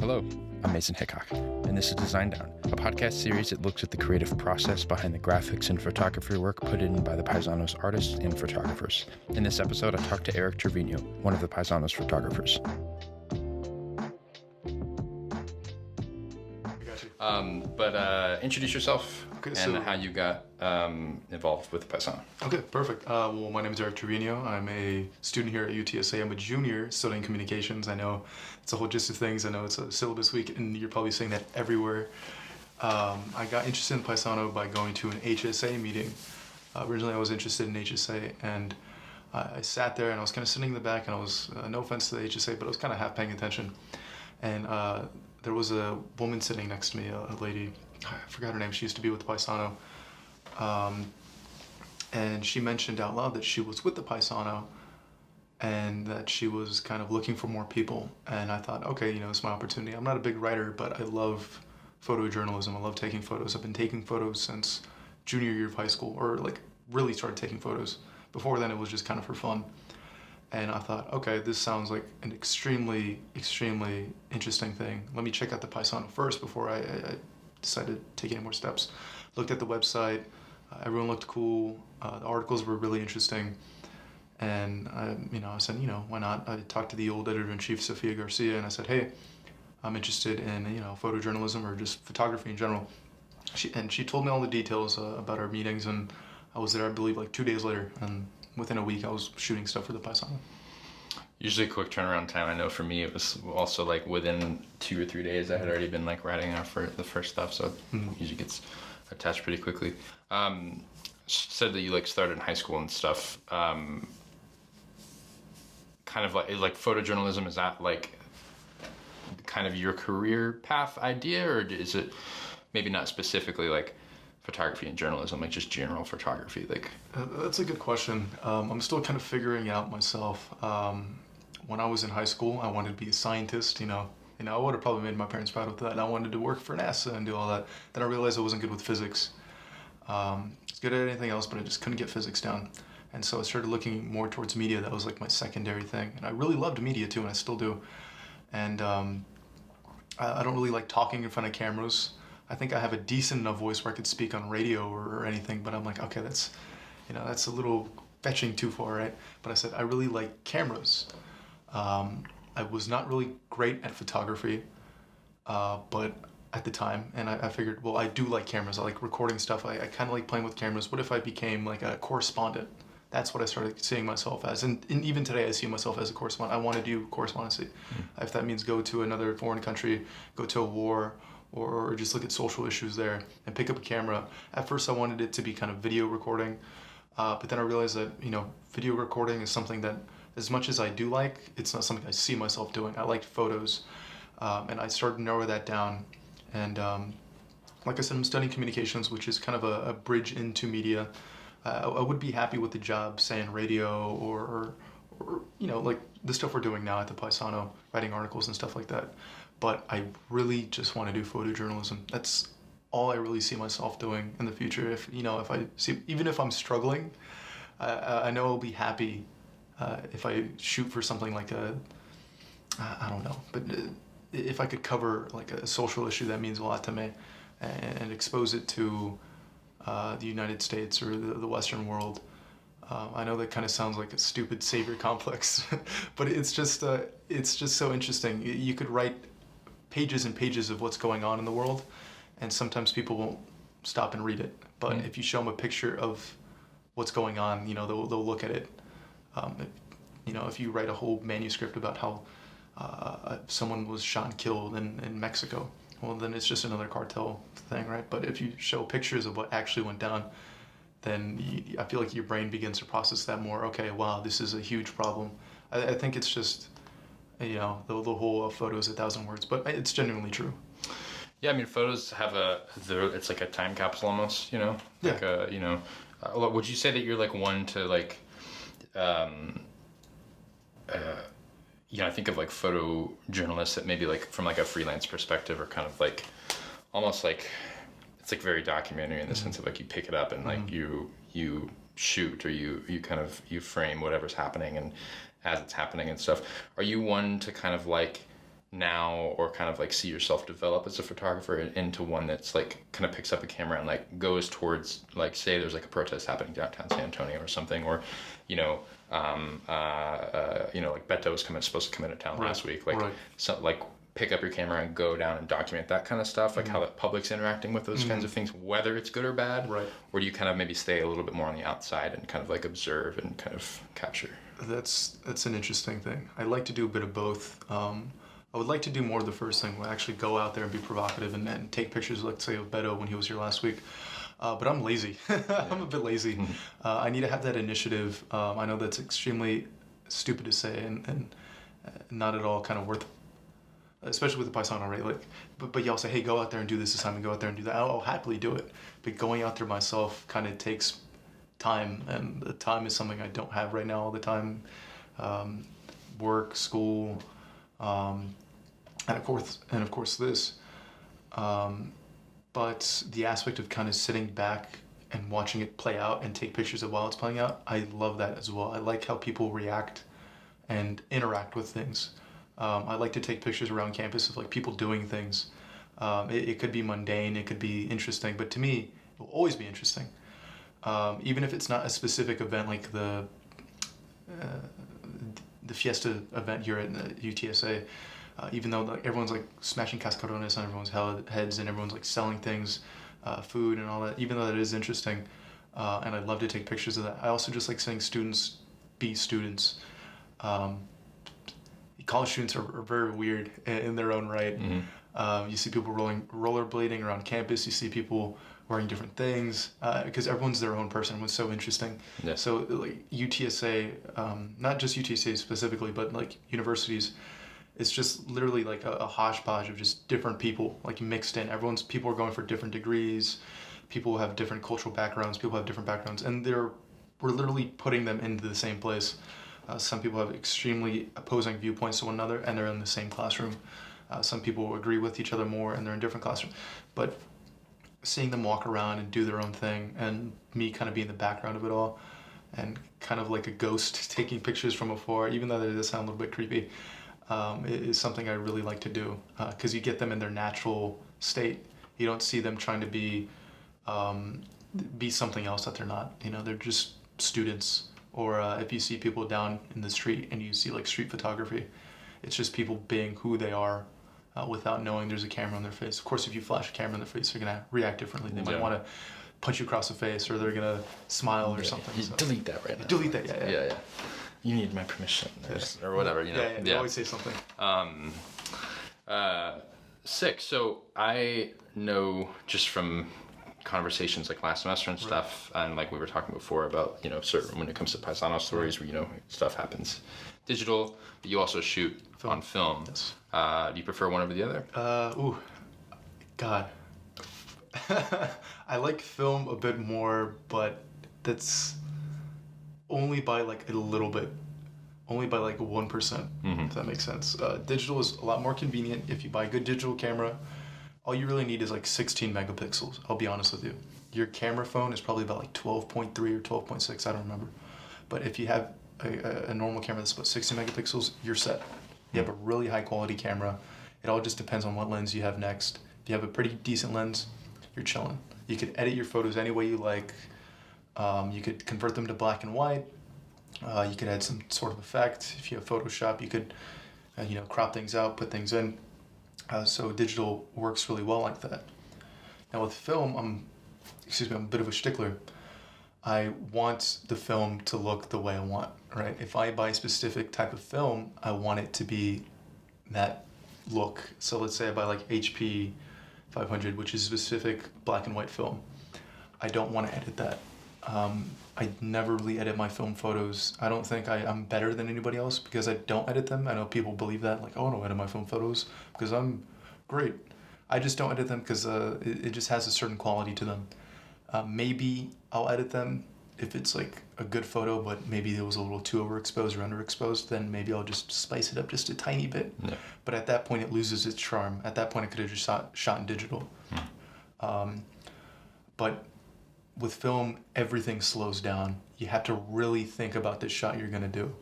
Hello, I'm Mason Hickok, and this is Design Down, a podcast series that looks at the creative process behind the graphics and photography work put in by the Paisano's artists and photographers. In this episode, I talked to Treviño, one of the Paisano's photographers. Introduce yourself and how you got involved with Paisano. Okay, perfect. Well, my name is Treviño. I'm a student here at UTSA. I'm a junior studying communications. I know it's a whole gist of things. I know it's a syllabus week, and you're probably seeing that everywhere. I got interested in Paisano by going to an HSA meeting. Originally, I was interested in HSA, and I sat there, and I was kind of sitting in the back, and I was, no offense to the HSA, but I was kind of half paying attention. And there was a woman sitting next to me, a lady, I forgot her name, she used to be with the Paisano. And she mentioned out loud that she was with the Paisano and that she was kind of looking for more people. And I thought, okay, it's my opportunity. I'm not a big writer, but I love photojournalism. I love taking photos. I've been taking photos since junior year of high school, or like really started taking photos. Before then, it was just kind of for fun. And I thought, okay, this sounds like an extremely, extremely interesting thing. Let me check out the Paisano first before I decided to take any more steps. Looked at the website. Everyone looked cool. The articles were really interesting. And I said, why not? I talked to the old editor-in-chief, Sofia Garcia, and I said, hey, I'm interested in, photojournalism or just photography in general. She told me all the details about our meetings, and I was there, I believe, like 2 days later. And within a week, I was shooting stuff for the Paisano. Usually quick turnaround time. I know for me, it was also like within 2 or 3 days, I had already been like writing out for the first stuff. So it usually gets attached pretty quickly. Said that you like started in high school and stuff. Kind of like photojournalism, is that like kind of your career path idea, or is it maybe not specifically like photography and journalism, like just general photography? Like that's a good question. I'm still kind of figuring out myself. When I was in high school, I wanted to be a scientist. I would have probably made my parents proud with that. And I wanted to work for NASA and do all that. Then I realized I wasn't good with physics. I was good at anything else, but I just couldn't get physics down. And so I started looking more towards media. That was like my secondary thing. And I really loved media too, and I still do. And I don't really like talking in front of cameras. I think I have a decent enough voice where I could speak on radio or anything, but I'm like, okay, that's a little fetching too far, right? But I said, I really like cameras. I was not really great at photography, but at the time, and I figured, well, I do like cameras. I like recording stuff. I kind of like playing with cameras. What if I became like a correspondent? That's what I started seeing myself as. And even today, I see myself as a correspondent. I want to do correspondency. If that means go to another foreign country, go to a war, or just look at social issues there and pick up a camera. At first, I wanted it to be kind of video recording, but then I realized that, video recording is something that, as much as I do like, it's not something I see myself doing. I like photos, and I started to narrow that down. And like I said, I'm studying communications, which is kind of a bridge into media. I would be happy with the job, say in radio or like the stuff we're doing now at the Paisano, writing articles and stuff like that. But I really just want to do photojournalism. That's all I really see myself doing in the future. If I see, even if I'm struggling, I know I'll be happy if I shoot for something like I don't know, but if I could cover like a social issue that means a lot to me and expose it to the United States or the Western world. I know that kind of sounds like a stupid savior complex, but it's just so interesting. You could write pages and pages of what's going on in the world, and sometimes people won't stop and read it. But if you show them a picture of what's going on, they'll look at it. If you write a whole manuscript about how someone was shot and killed in Mexico, well, then it's just another cartel thing, right? But if you show pictures of what actually went down, then I feel like your brain begins to process that more. Okay, wow, this is a huge problem. I think it's just, the whole photo is 1,000 words, but it's genuinely true. Yeah, I mean, photos have it's like a time capsule almost, Like yeah. Would you say that you're like one to like, I think of like photojournalists that maybe like from like a freelance perspective are kind of like, almost like, it's like very documentary in the sense of like you pick it up and like you shoot or you frame whatever's happening and as it's happening and stuff. Are you one to kind of like now, or kind of like see yourself develop as a photographer into one that's like kind of picks up a camera and like goes towards, like, say there's like a protest happening downtown San Antonio or something, or like Beto was supposed to come into town last week, like so like pick up your camera and go down and document that kind of stuff, like how the public's interacting with those kinds of things, whether it's good or bad, or do you kind of maybe stay a little bit more on the outside and kind of like observe and kind of capture? That's an interesting thing. I like to do a bit of both. I would like to do more of the first thing, actually go out there and be provocative and take pictures, let's say, of Beto when he was here last week. But I'm lazy. I'm a bit lazy. I need to have that initiative. I know that's extremely stupid to say and not at all kind of worth, especially with the Paisano, right? Like, but y'all say, hey, go out there and do this time and go out there and do that. I'll happily do it. But going out there myself kind of takes time, and the time is something I don't have right now all the time. Work, school, and of course this. But the aspect of kind of sitting back and watching it play out and take pictures of while it's playing out, I love that as well. I like how people react and interact with things. I like to take pictures around campus of like people doing things. It could be mundane, it could be interesting, but to me, it will always be interesting. Even if it's not a specific event like the Fiesta event here at UTSA, even though like, everyone's like smashing cascarones on everyone's heads and everyone's like selling things, food and all that, even though that is interesting, and I'd love to take pictures of that. I also just like seeing students be students. College students are very weird in their own right. You see people rollerblading around campus. You see people wearing different things because everyone's their own person. Everyone's so interesting. Yeah. So like UTSA, not just UTSA specifically, but like universities, it's just literally like a hodgepodge of just different people like mixed in. People are going for different degrees. People have different cultural backgrounds. People have different backgrounds, and we're literally putting them into the same place. Some people have extremely opposing viewpoints to one another, and they're in the same classroom. Some people agree with each other more, and they're in different classrooms. But seeing them walk around and do their own thing, and me kind of be in the background of it all, and kind of like a ghost taking pictures from afar, even though that does sound a little bit creepy, is something I really like to do, because you get them in their natural state. You don't see them trying to be something else that they're not. They're just students. Or if you see people down in the street and you see like street photography, it's just people being who they are without knowing there's a camera on their face. Of course, if you flash a camera in their face, they're going to react differently. They might want to punch you across the face, or they're going to smile or something. You delete that right now. Delete that, yeah. You need my permission or whatever, Yeah, always say something. Sick. So I know just from conversations like last semester and stuff, and like we were talking before about, certain, when it comes to Paisano stories where, stuff happens digital, but you also shoot on film. Yes. Do you prefer one over the other? God. I like film a bit more, but that's only by like a little bit. Only by like 1%, if that makes sense. Digital is a lot more convenient. If you buy a good digital camera, all you really need is like 16 megapixels, I'll be honest with you. Your camera phone is probably about like 12.3 or 12.6, I don't remember. But if you have a normal camera that's about 60 megapixels, you're set. You have a really high quality camera. It all just depends on what lens you have next. If you have a pretty decent lens, you're chilling. You could edit your photos any way you like. You could convert them to black and white. You could add some sort of effect. If you have Photoshop, you could crop things out, put things in. So digital works really well like that. Now with film, I'm a bit of a stickler. I want the film to look the way I want, right? If I buy a specific type of film, I want it to be that look. So let's say I buy like HP 500, which is specific black and white film. I don't want to edit that. I never really edit my film photos. I don't think I'm better than anybody else because I don't edit them. I know people believe that, like, oh, I don't edit my film photos because I'm great. I just don't edit them because it just has a certain quality to them. Maybe I'll edit them if it's like a good photo, but maybe it was a little too overexposed or underexposed, then maybe I'll just spice it up just a tiny bit. Yeah. But at that point, it loses its charm. At that point, I could have just shot in digital. But with film, everything slows down. You have to really think about the shot you're gonna do.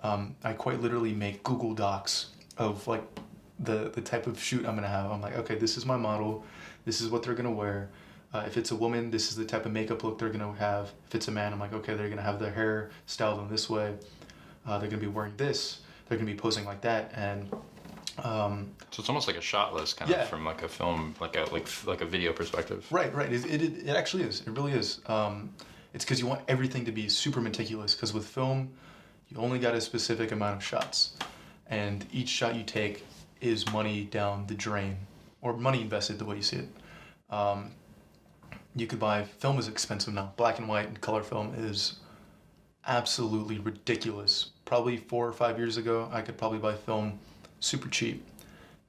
I quite literally make Google Docs of like the type of shoot I'm gonna have. I'm like, okay, this is my model. This is what they're gonna wear. If it's a woman, this is the type of makeup look they're gonna have. If it's a man, I'm like, okay, they're gonna have their hair styled in this way. They're gonna be wearing this. They're gonna be posing like that, and So it's almost like a shot list, kind Yeah. of from like a film, like a video perspective. right. It actually is. It really is. It's because you want everything to be super meticulous. Because with film, you only got a specific amount of shots, and each shot you take is money down the drain, or money invested the way you see it. You could buy film is expensive now. Black and white and color film is absolutely ridiculous. Probably 4 or 5 years ago, I could probably buy film super cheap.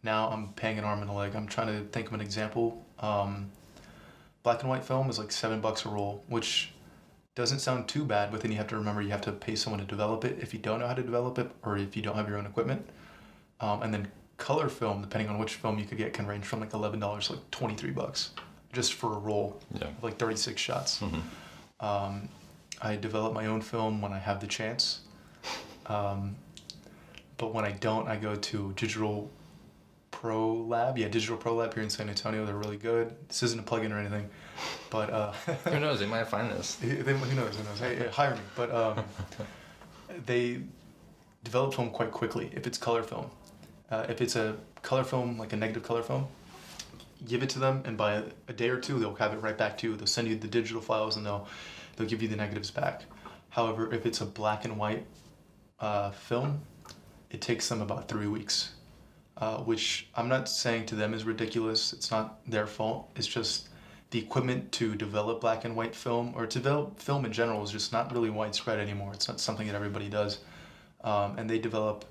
Now I'm paying an arm and a leg. I'm trying to think of an example. Black and white film is like $7 a roll, which doesn't sound too bad, but then you have to remember you have to pay someone to develop it if you don't know how to develop it, or if you don't have your own equipment. And then color film, depending on which film you could get, can range from like $11 to like $23 just for a roll of like 36 shots. I develop my own film when I have the chance. But when I don't, I go to Digital Pro Lab. Yeah, Digital Pro Lab here in San Antonio. They're really good. This isn't a plug-in or anything, but Who knows? They might find this. who knows? Hey, hire me. But they develop film quite quickly if it's color film. If it's a color film, like a negative color film, give it to them, and by a day or two, they'll have it right back to you. They'll send you the digital files, and they'll give you the negatives back. However, if it's a black and white film, it takes them about 3 weeks, which I'm not saying to them is ridiculous. It's not their fault. It's just the equipment to develop black and white film, or to develop film in general, is just not really widespread anymore. It's not something that everybody does. And they develop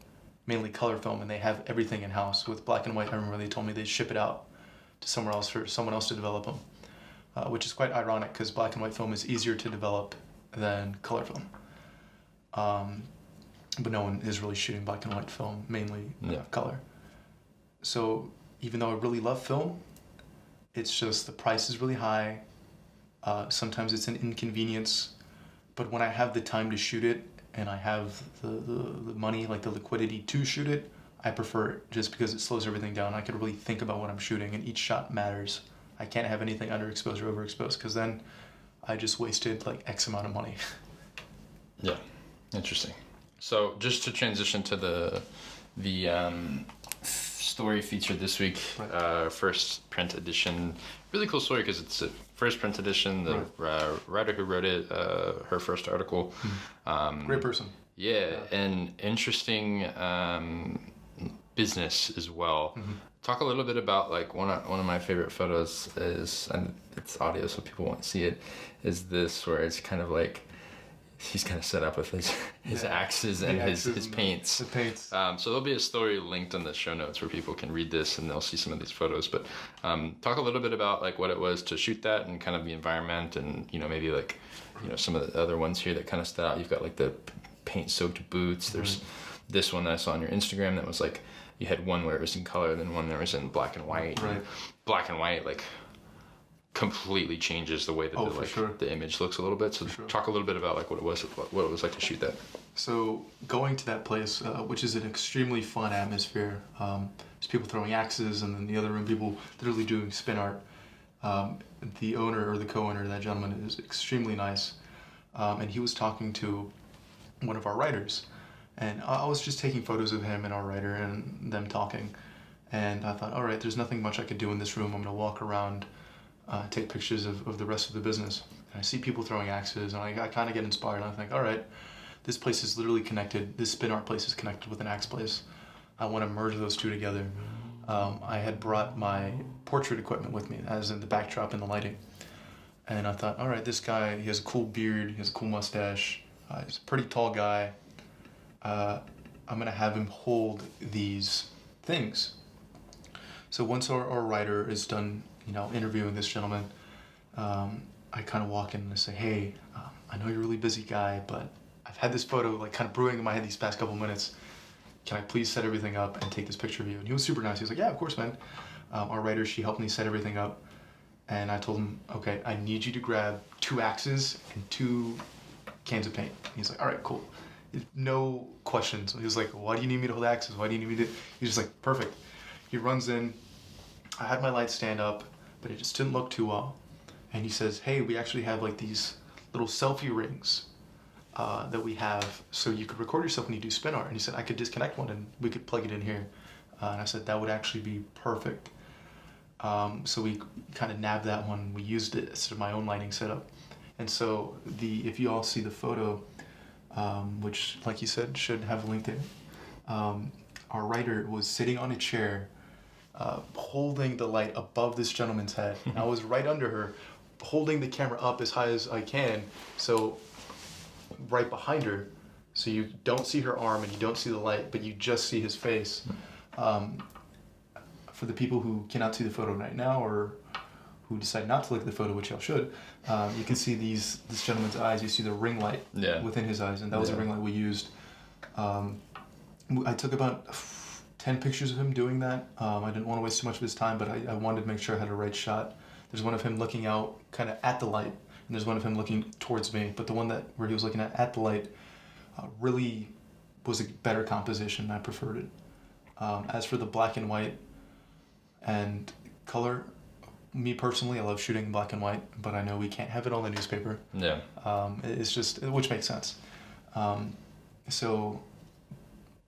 mainly color film, and they have everything in-house. With black and white, I remember they told me they ship it out to somewhere else for someone else to develop them, which is quite ironic because black and white film is easier to develop than color film. But no one is really shooting black and white film, mainly color. So even though I really love film, it's just the price is really high. Sometimes it's an inconvenience. But when I have the time to shoot it, and I have the money, like the liquidity to shoot it, I prefer it just because it slows everything down. I could really think about what I'm shooting, and each shot matters. I can't have anything underexposed or overexposed, because then I just wasted like X amount of money. Yeah, interesting. So just to transition to the story featured this week, first print edition. Really cool story because it's a first print edition. The writer who wrote it, her first article. Great person. Yeah, and interesting business as well. Talk a little bit about like one of my favorite photos is, and it's audio so people won't see it, is this where it's kind of like he's kind of set up with his axes and his paints. The paints. So there'll be a story linked in the show notes where people can read this and they'll see some of these photos. But talk a little bit about like what it was to shoot that and kind of the environment, and maybe like some of the other ones here that kind of stood out. You've got like the paint-soaked boots. There's this one that I saw on your Instagram that was like you had one where it was in color, and then one that was in black and white. Right. Black and white like completely changes the way that the image looks a little bit. So talk a little bit about like what it was like to shoot that. So going to that place, which is an extremely fun atmosphere, there's people throwing axes, and then the other room people literally doing spin art. The owner or the co-owner, that gentleman, is extremely nice, and he was talking to one of our writers, and I was just taking photos of him and our writer and them talking, and I thought, all right, there's nothing much I could do in this room. I'm gonna walk around, take pictures of the rest of the business. And I see people throwing axes, and I kind of get inspired, and I think, all right, this place is literally connected. This spin art place is connected with an axe place. I want to merge those two together. I had brought my portrait equipment with me, as in the backdrop and the lighting. And I thought, all right, this guy, he has a cool beard, he has a cool mustache, he's a pretty tall guy. I'm going to have him hold these things. So once our writer is done, interviewing this gentleman, I kind of walk in and I say, hey, I know you're a really busy guy, but I've had this photo like kind of brewing in my head these past couple minutes. Can I please set everything up and take this picture of you? And he was super nice. He was like, yeah, of course, man. Our writer, she helped me set everything up. And I told him, okay, I need you to grab 2 axes and 2 cans of paint. And he's like, all right, cool. No questions. He was like, why do you need me to hold axes? Why do you need me to? He's just like, perfect. He runs in. I had my light stand up, but it just didn't look too well. And he says, hey, we actually have like these little selfie rings that we have, so you could record yourself when you do spin art. And he said, I could disconnect one and we could plug it in here. And I said, that would actually be perfect. So we kind of nabbed that one. We used it as my own lighting setup. And so if you all see the photo, which, like you said, should have a link there, our writer was sitting on a chair, holding the light above this gentleman's head. And I was right under her, holding the camera up as high as I can, so right behind her, so you don't see her arm and you don't see the light, but you just see his face. For the people who cannot see the photo right now, or who decide not to look at the photo, which y'all should, you can see this gentleman's eyes. You see the ring light within his eyes, and that was a ring light we used. I took about 10 pictures of him doing that. I didn't want to waste too much of his time, but I wanted to make sure I had a right shot. There's one of him looking out kind of at the light, and there's one of him looking towards me, but the one where he was looking at the light really was a better composition. I preferred it. As for the black and white and color, me personally, I love shooting black and white, but I know we can't have it on the newspaper. Yeah. It's just, which makes sense. So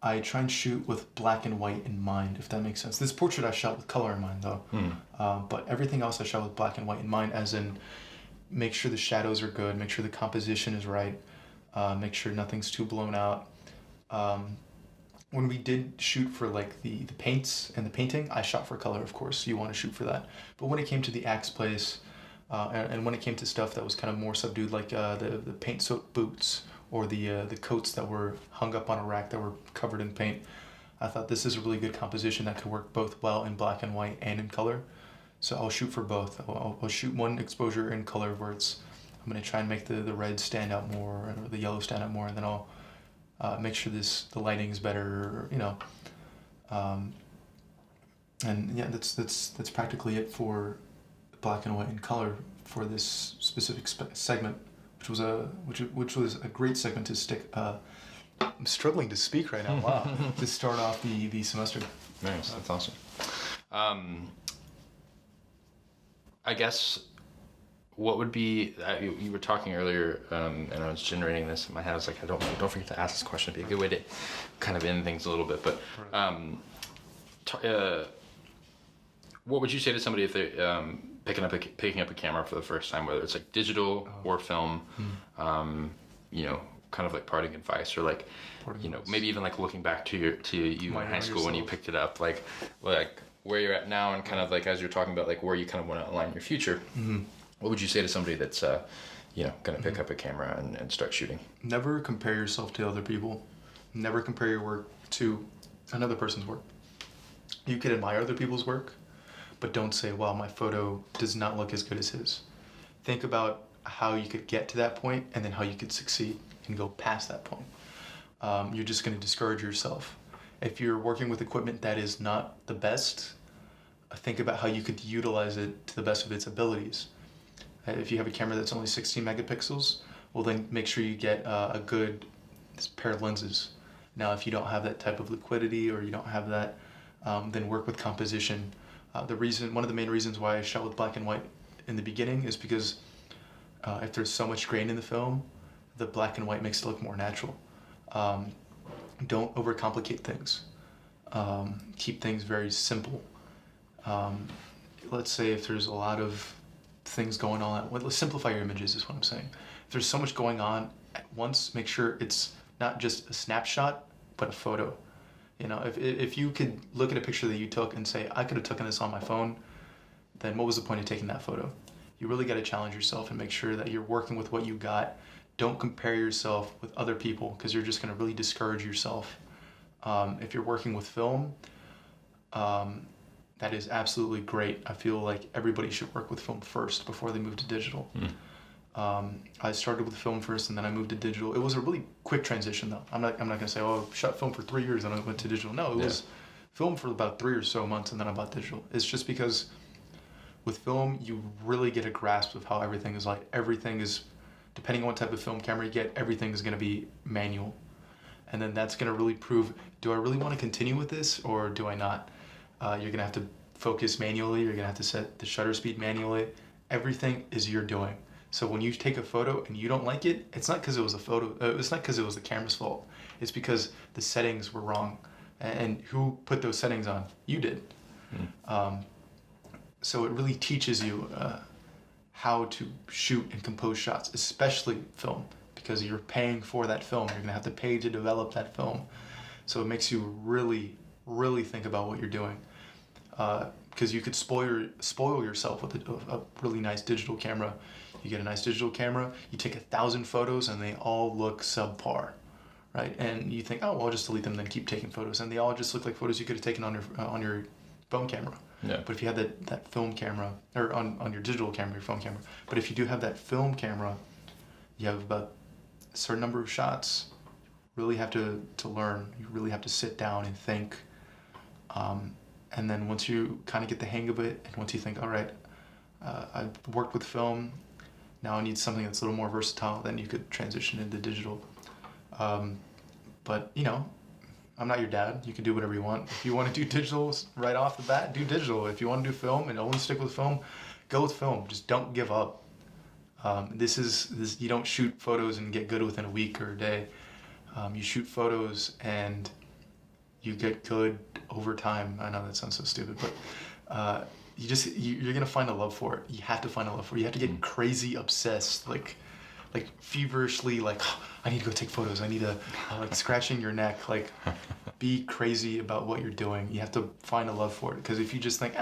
I try and shoot with black and white in mind, if that makes sense. This portrait I shot with color in mind, though. But everything else I shot with black and white in mind, as in make sure the shadows are good, make sure the composition is right, make sure nothing's too blown out. When we did shoot for like the paints and the painting, I shot for color, of course. You want to shoot for that. But when it came to the axe place, and when it came to stuff that was kind of more subdued, like the paint-soaked boots or the coats that were hung up on a rack that were covered in paint, I thought this is a really good composition that could work both well in black and white and in color. So I'll shoot for both. I'll shoot one exposure in color where I'm going to try and make the red stand out more, or the yellow stand out more, and then I'll make sure the lighting is better, you know. And yeah, that's practically it for black and white and color for this specific segment, which was a great segment to stick. I'm struggling to speak right now. Wow, to start off the semester. Nice, that's awesome. I guess what would be, you were talking earlier, and I was generating this in my head. I was like, don't forget to ask this question. It'd be a good way to kind of end things a little bit. But what would you say to somebody if they're picking up a camera for the first time, whether it's like digital or film? You know, kind of like parting advice, or like, you know, maybe even like looking back to you in high school when you picked it up, like where you're at now, and kind of like as you're talking about like where you kind of want to align your future. What would you say to somebody that's, you know, going to pick up a camera and start shooting? Never compare yourself to other people. Never compare your work to another person's work. You can admire other people's work, but don't say, wow, my photo does not look as good as his. Think about how you could get to that point and then how you could succeed and go past that point. You're just going to discourage yourself. If you're working with equipment that is not the best, think about how you could utilize it to the best of its abilities. If you have a camera that's only 16 megapixels, well then make sure you get a good pair of lenses. Now if you don't have that type of liquidity, or you don't have that, then work with composition. One of the main reasons why I shot with black and white in the beginning is because if there's so much grain in the film, the black and white makes it look more natural. Don't overcomplicate things. Keep things very simple. Let's say if there's a lot of things going on, let's simplify your images is what I'm saying. If there's so much going on at once, make sure it's not just a snapshot, but a photo. You know, if you could look at a picture that you took and say, I could have taken this on my phone, then what was the point of taking that photo? You really got to challenge yourself and make sure that you're working with what you got. Don't compare yourself with other people, because you're just going to really discourage yourself. If you're working with film, that is absolutely great. I feel like everybody should work with film first before they move to digital. I started with film first and then I moved to digital. It was a really quick transition though. I'm not gonna say, oh, I shot film for 3 years and I went to digital. No, it was film for about 3 or so months and then I bought digital. It's just because with film, you really get a grasp of how everything is like. Everything is, depending on what type of film camera you get, everything is gonna be manual. And then that's gonna really prove, do I really wanna continue with this or do I not? You're gonna have to focus manually. You're gonna have to set the shutter speed manually. Everything is your doing. So when you take a photo and you don't like it, it's not because it was a photo. It's not because it was the camera's fault. It's because the settings were wrong. And who put those settings on? You did. So it really teaches you how to shoot and compose shots, especially film, because you're paying for that film. You're gonna have to pay to develop that film. So it makes you really, really think about what you're doing. Because you could spoil yourself with a really nice digital camera. You get a nice digital camera, you take 1,000 photos, and they all look subpar, right? And you think, oh, well, I'll just delete them, then keep taking photos, and they all just look like photos you could have taken on your phone camera. Yeah. But if you have that film camera, or on your digital camera, your phone camera, but if you do have that film camera, you have about a certain number of shots. Really have to learn. You really have to sit down and think. And then once you kind of get the hang of it, and once you think, all right, I've worked with film, now I need something that's a little more versatile, then you could transition into digital. But, I'm not your dad. You can do whatever you want. If you want to do digital right off the bat, do digital. If you want to do film and only stick with film, go with film. Just don't give up. You don't shoot photos and get good within a week or a day. You shoot photos and you get good over time. I know that sounds so stupid, but you're gonna find a love for it. You have to find a love for it. You have to get crazy obsessed, like feverishly, like, oh, I need to go take photos. I need to like scratching your neck, like be crazy about what you're doing. You have to find a love for it, because if you just think,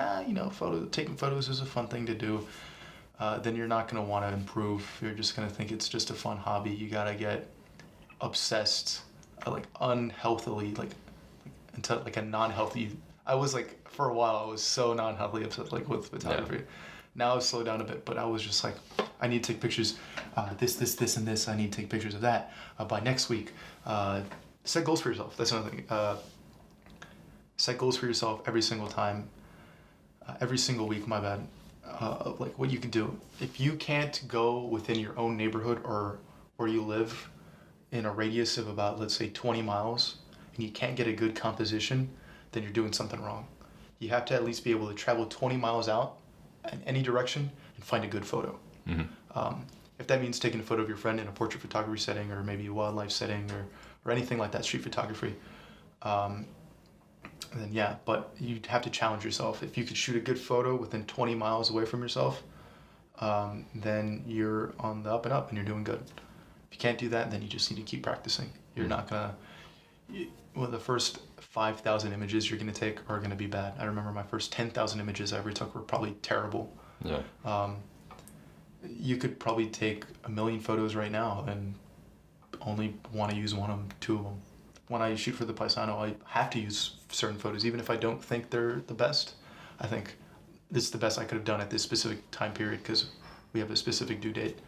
taking photos is a fun thing to do, then you're not gonna want to improve. You're just gonna think it's just a fun hobby. You gotta get obsessed, like unhealthily, like into like a non-healthy. I was like, for a while I was so non-healthily obsessed, like with photography. Now I've slowed down a bit, but I was just like, I need to take pictures, this and this. I need to take pictures of that by next week. Set goals for yourself. That's another thing. Set goals for yourself every single time, every single week. My bad. Like what you can do. If you can't go within your own neighborhood or where you live in a radius of about, let's say, 20 miles, and you can't get a good composition, then you're doing something wrong. You have to at least be able to travel 20 miles out in any direction and find a good photo. Mm-hmm. If that means taking a photo of your friend in a portrait photography setting, or maybe a wildlife setting, or anything like that, street photography, then yeah, but you'd have to challenge yourself. If you could shoot a good photo within 20 miles away from yourself, then you're on the up and up and you're doing good. If you can't do that, then you just need to keep practicing. You're not gonna, the first 5,000 images you're gonna take are gonna be bad. I remember my first 10,000 images I ever took were probably terrible. Yeah. You could probably take 1 million photos right now and only want to use 1 of them, 2 of them. When I shoot for the Paisano, I have to use certain photos, even if I don't think they're the best. I think this is the best I could have done at this specific time period because we have a specific due date.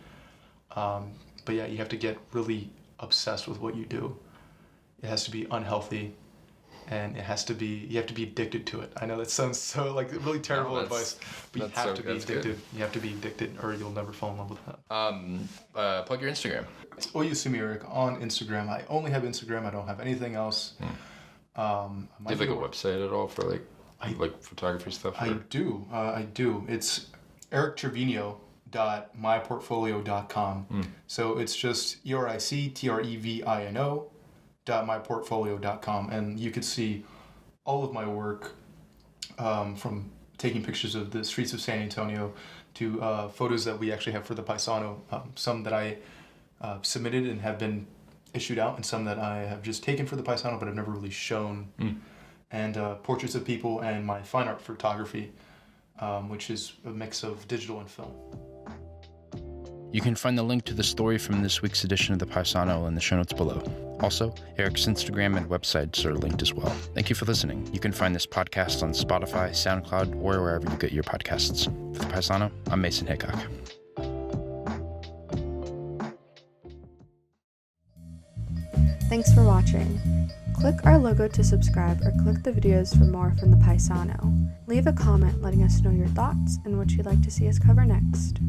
But yeah, you have to get really obsessed with what you do. It has to be unhealthy, and you have to be addicted to it. I know that sounds so like really terrible advice, but you have to be addicted. Good. You have to be addicted, or you'll never fall in love with that. Plug your Instagram. It's Oyusumi on Instagram. I only have Instagram. I don't have anything else. Do you have like a website at all for like photography stuff? I do. It's erictrevino.myportfolio.com. So it's just erictrevino.myportfolio.com, and you could see all of my work, from taking pictures of the streets of San Antonio to photos that we actually have for the Paisano, some that I submitted and have been issued out, and some that I have just taken for the Paisano but I've never really shown, and portraits of people, and my fine art photography, which is a mix of digital and film. You can find the link to the story from this week's edition of the Paisano in the show notes below. Also, Eric's Instagram and websites are linked as well. Thank you for listening. You can find this podcast on Spotify, SoundCloud, or wherever you get your podcasts. For the Paisano, I'm Mason Hickok. Thanks for watching. Click our logo to subscribe, or click the videos for more from the Paisano. Leave a comment letting us know your thoughts and what you'd like to see us cover next.